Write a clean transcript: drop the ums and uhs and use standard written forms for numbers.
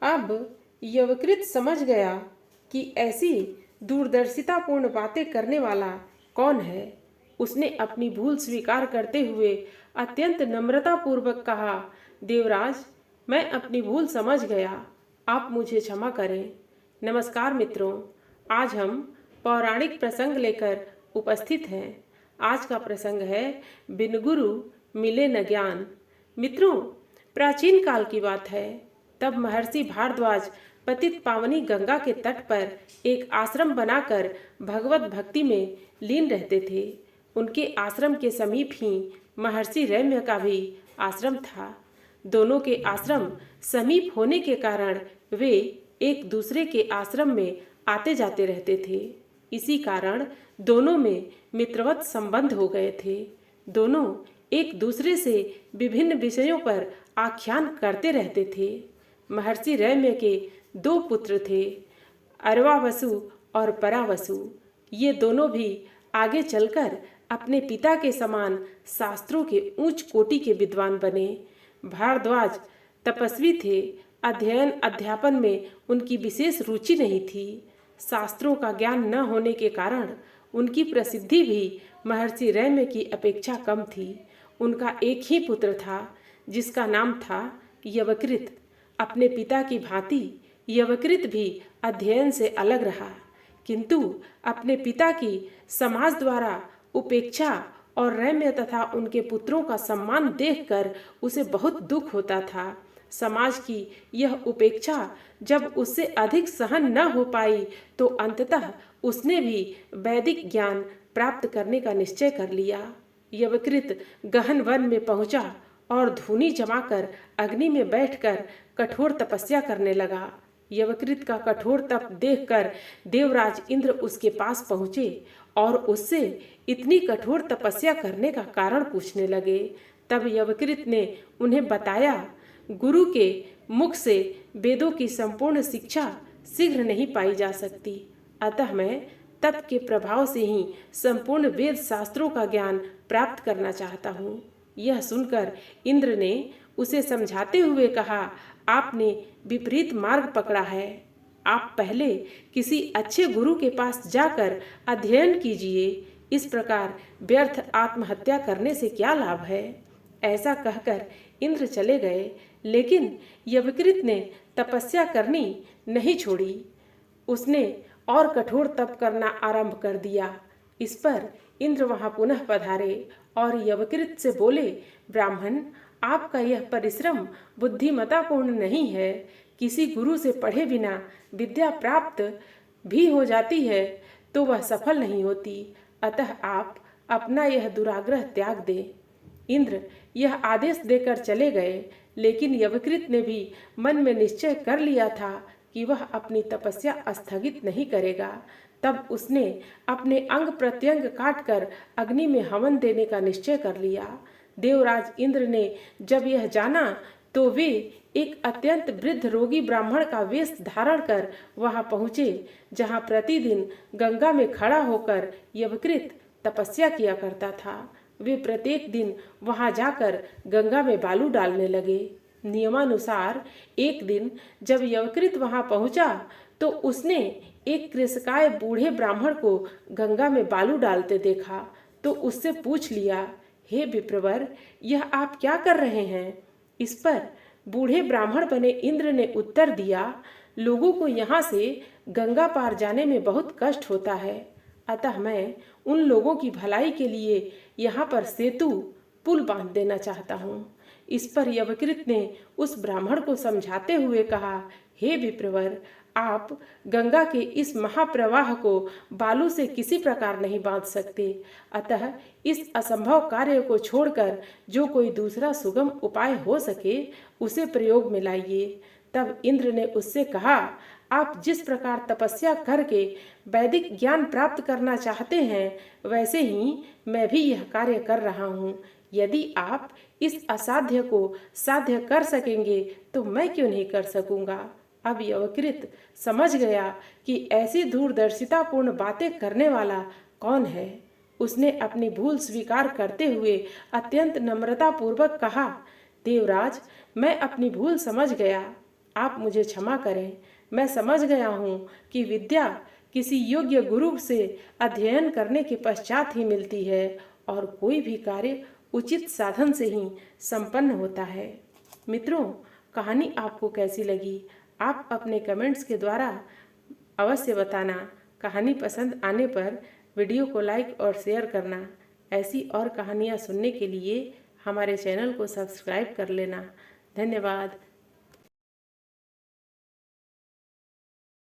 अब यवकृत समझ गया कि ऐसी दूरदर्शितापूर्ण बातें करने वाला कौन है। उसने अपनी भूल स्वीकार करते हुए अत्यंत नम्रतापूर्वक कहा, देवराज, मैं अपनी भूल समझ गया, आप मुझे क्षमा करें। नमस्कार मित्रों, आज हम पौराणिक प्रसंग लेकर उपस्थित हैं। आज का प्रसंग है बिन गुरु मिले न ज्ञान। मित्रों, प्राचीन काल की बात है। तब महर्षि भारद्वाज पतित पावनी गंगा के तट पर एक आश्रम बनाकर भगवत भक्ति में लीन रहते थे। उनके आश्रम के समीप ही महर्षि रम्य का भी आश्रम था। दोनों के आश्रम समीप होने के कारण वे एक दूसरे के आश्रम में आते जाते रहते थे। इसी कारण दोनों में मित्रवत संबंध हो गए थे। दोनों एक दूसरे से विभिन्न विषयों पर आख्यान करते रहते थे। महर्षि रम्य के दो पुत्र थे, अरवावसु और परावसु। ये दोनों भी आगे चलकर अपने पिता के समान शास्त्रों के उच्च कोटि के विद्वान बने। भारद्वाज तपस्वी थे। अध्ययन अध्यापन में उनकी विशेष रुचि नहीं थी। शास्त्रों का ज्ञान न होने के कारण उनकी प्रसिद्धि भी महर्षि रम्य की अपेक्षा कम थी। उनका एक ही पुत्र था जिसका नाम था यवकृत। अपने पिता की भांति यवकृत भी अध्ययन से अलग रहा, किंतु अपने पिता की समाज द्वारा उपेक्षा और रम्य तथा उनके पुत्रों का सम्मान देखकर उसे बहुत दुख होता था। समाज की यह उपेक्षा जब उससे अधिक सहन न हो पाई तो अंततः उसने भी वैदिक ज्ञान प्राप्त करने का निश्चय कर लिया। यवकृत गहन वन में पहुंचा और धूनी जमाकर अग्नि में बैठकर कठोर तपस्या करने लगा। यवकृत का कठोर तप देखकर देवराज इंद्र उसके पास पहुँचे और उससे इतनी कठोर तपस्या करने का कारण पूछने लगे। तब यवकृत ने उन्हें बताया, गुरु के मुख से वेदों की संपूर्ण शिक्षा शीघ्र नहीं पाई जा सकती, अतः मैं तप के प्रभाव से ही संपूर्ण वेद शास्त्रों का ज्ञान प्राप्त करना चाहता हूँ। यह सुनकर इंद्र ने उसे समझाते हुए कहा, आपने विपरीत मार्ग पकड़ा है। आप पहले किसी अच्छे गुरु के पास जाकर अध्ययन कीजिए। इस प्रकार व्यर्थ आत्महत्या करने से क्या लाभ है। ऐसा कहकर इंद्र चले गए, लेकिन यवकृत ने तपस्या करनी नहीं छोड़ी। उसने और कठोर तप करना आरंभ कर दिया। इस पर इंद्र वहां पुनः पधारे और यवकृत से बोले, ब्राह्मण, आपका यह परिश्रम बुद्धिमतापूर्ण नहीं है। किसी गुरु से पढ़े बिना विद्या प्राप्त भी हो जाती है तो वह सफल नहीं होती, अतः आप अपना यह दुराग्रह त्याग दें। इंद्र यह आदेश देकर चले गए, लेकिन यवकृत ने भी मन में निश्चय कर लिया था कि वह अपनी तपस्या स्थगित नहीं करेगा। तब उसने अपने अंग प्रत्यंग काटकर अग्नि में हवन देने का निश्चय कर लिया। देवराज इंद्र ने जब यह जाना तो वे एक अत्यंत वृद्ध रोगी ब्राह्मण का वेश धारण कर वहां पहुँचे, जहां प्रतिदिन गंगा में खड़ा होकर यवकृत तपस्या किया करता था। वे प्रत्येक दिन वहां जाकर गंगा में बालू डालने लगे। नियमानुसार एक दिन जब यवकृत वहां पहुंचा तो उसने एक कृशकाय बूढ़े ब्राह्मण को गंगा में बालू डालते देखा तो उससे पूछ लिया, हे विप्रवर, यह आप क्या कर रहे हैं। इस पर बूढ़े ब्राह्मण बने इंद्र ने उत्तर दिया, लोगों को यहाँ से गंगा पार जाने में बहुत कष्ट होता है, अतः मैं उन लोगों की भलाई के लिए यहाँ पर सेतु पुल बांध देना चाहता हूँ। इस पर यवकृत ने उस ब्राह्मण को समझाते हुए कहा, हे विप्रवर, आप गंगा के इस महाप्रवाह को बालू से किसी प्रकार नहीं बांध सकते, अतः इस असंभव कार्य को छोड़कर जो कोई दूसरा सुगम उपाय हो सके उसे प्रयोग में लाइए। तब इंद्र ने उससे कहा, आप जिस प्रकार तपस्या करके वैदिक ज्ञान प्राप्त करना चाहते हैं वैसे ही मैं भी यह कार्य कर रहा हूँ। यदि आप इस असाध्य को साध्य कर सकेंगे तो मैं क्यों नहीं कर सकूंगा। अब यवकृत समझ गया कि ऐसी दूरदर्शितापूर्ण बातें करने वाला कौन है। उसने अपनी भूल स्वीकार करते हुए अत्यंत नम्रतापूर्वक कहा, देवराज, मैं अपनी भूल समझ गया, आप मुझे क्षमा करें। मैं समझ गया हूँ कि विद्या किसी योग्य गुरु से अध्ययन करने के पश्चात ही मिलती है और कोई भी कार्य उचित साधन से ही संपन्न होता है। मित्रों, कहानी आपको कैसी लगी? आप अपने कमेंट्स के द्वारा अवश्य बताना। कहानी पसंद आने पर वीडियो को लाइक और शेयर करना। ऐसी और कहानियाँ सुनने के लिए हमारे चैनल को सब्सक्राइब कर लेना। धन्यवाद।